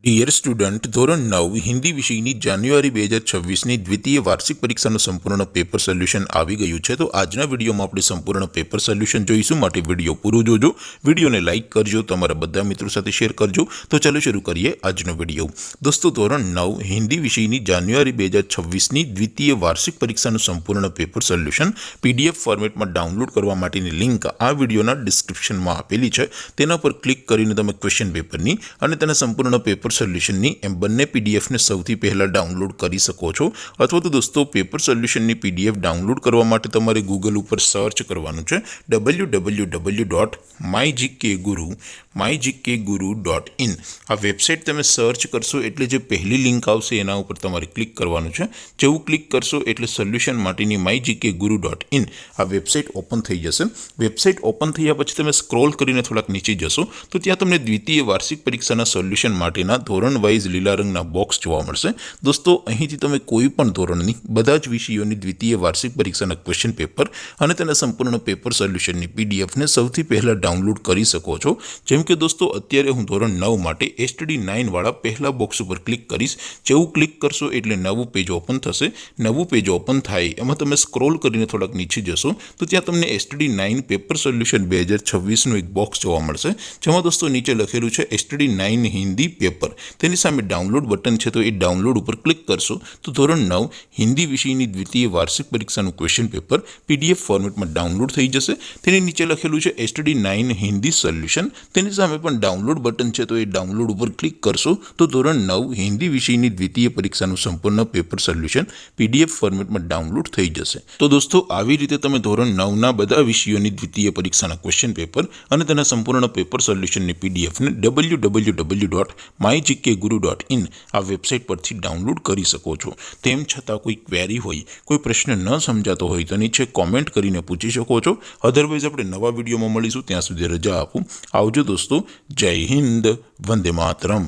Dear student, ધોરણ 9 હિન્દી વિષયની જાન્યુઆરી 2026ની દ્વિતીય વાર્ષિક પરીક્ષાનું સંપૂર્ણ પેપર સોલ્યુશન આવી ગયું છે। તો આજના વિડીયોમાં આપણે સંપૂર્ણ પેપર સોલ્યુશન જોઈશું, માટે વિડીયો પૂરો જોજો। વિડીયોને લાઇક કરજો, તમારા બધા મિત્રો સાથે શેર કરજો। તો ચાલો શરૂ કરીએ આજનો વિડીયો। દોસ્તો, ધોરણ 9 હિન્દી વિષયની જાન્યુઆરી 2026ની દ્વિતીય વાર્ષિક પરીક્ષાનું સંપૂર્ણ પેપર સોલ્યુશન PDF ફોર્મેટમાં ડાઉનલોડ કરવા માટેની લિંક આ વિડીયોના ડિસ્ક્રિપ્શનમાં આપેલી છે। તેના પર ક્લિક કરીને તમે ક્વેશ્ચન પેપરની અને તેના સંપૂર્ણ પેપર સોલ્યુશનની એમ બંને પીડીએફને સૌથી પહેલાં ડાઉનલોડ કરી શકો છો। અથવા તો દોસ્તો, પેપર સોલ્યુશનની PDF ડાઉનલોડ કરવા માટે તમારે ગૂગલ ઉપર સર્ચ કરવાનું છે www.mygkguru.in। આ વેબસાઇટ તમે સર્ચ કરશો એટલે જે પહેલી લિંક આવશે એના ઉપર તમારે ક્લિક કરવાનું છે। જેવું ક્લિક કરશો એટલે સોલ્યુશન માટેની mygkguru.in આ વેબસાઇટ ઓપન થઈ જશે। વેબસાઇટ ઓપન થયા પછી તમે સ્ક્રોલ કરીને થોડાક નીચે જશો તો ત્યાં તમને દ્વિતીય વાર્ષિક પરીક્ષાના સોલ્યુશન માટેના ધોરણ વાઇઝ લીલા રંગના બોક્સ જોવા મળશે। દોસ્તો, અહીંથી તમે કોઈ પણ ધોરણની બધા જ વિષયોની દ્વિતીય વાર્ષિક પરીક્ષાના ક્વેશ્ચન પેપર અને તેના સંપૂર્ણ પેપર સોલ્યુશનની પીડીએફને સૌથી પહેલાં ડાઉનલોડ કરી શકો છો। જેમ કે દોસ્તો, અત્યારે હું ધોરણ 9 માટે STD 9 વાળા પહેલા બોક્સ ઉપર ક્લિક કરીશ। જેવું ક્લિક કરશો એટલે નવું પેજ ઓપન થશે। નવું પેજ ઓપન થાય એમાં તમે સ્ક્રોલ કરીને થોડાક નીચે જશો તો ત્યાં તમને STD 9 પેપર સોલ્યુશન 2026નું એક બોક્સ જોવા મળશે, જેમાં દોસ્તો નીચે લખેલું છે STD 9 હિન્દી પેપર। તેની સામે ડાઉનલોડ બટન છે, તો એ ડાઉનલોડ ઉપર ક્લિક કરશો તો ધોરણ 9 હિન્દી વિષયની દ્વિતીય વાર્ષિક પરીક્ષાનું ક્વેશ્ચન પેપર PDF ફોર્મેટમાં ડાઉનલોડ થઈ જશે। તેની નીચે લખેલું છે STD 9 હિન્દી સોલ્યુશન। તેની સામે પણ ડાઉનલોડ બટન છે, તો એ ડાઉનલોડ ઉપર ક્લિક કરશો તો ધોરણ 9 હિન્દી વિષયની દ્વિતીય પરીક્ષાનું સંપૂર્ણ પેપર સોલ્યુશન PDF ફોર્મેટમાં ડાઉનલોડ થઈ જશે। તો દોસ્તો, આવી રીતે તમે ધોરણ 9ના બધા વિષયોની દ્વિતીય પરીક્ષાના ક્વેશ્ચન પેપર અને તેના સંપૂર્ણ પેપર સોલ્યુશનની પીડીએફને www.mygkguru.in આ વેબસાઇટ પરથી ડાઉનલોડ કરી શકો છો। તેમ છતાં કોઈ ક્વેરી હોય, કોઈ પ્રશ્ન ન સમજાતો હોય તો નીચે કોમેન્ટ કરીને પૂછી શકો છો। અધરવાઇઝ આપણે નવા વિડીયોમાં મળીશું, ત્યાં સુધી રજા આપું। આવજો દોસ્તો, જય હિન્દ, વંદે માતરમ।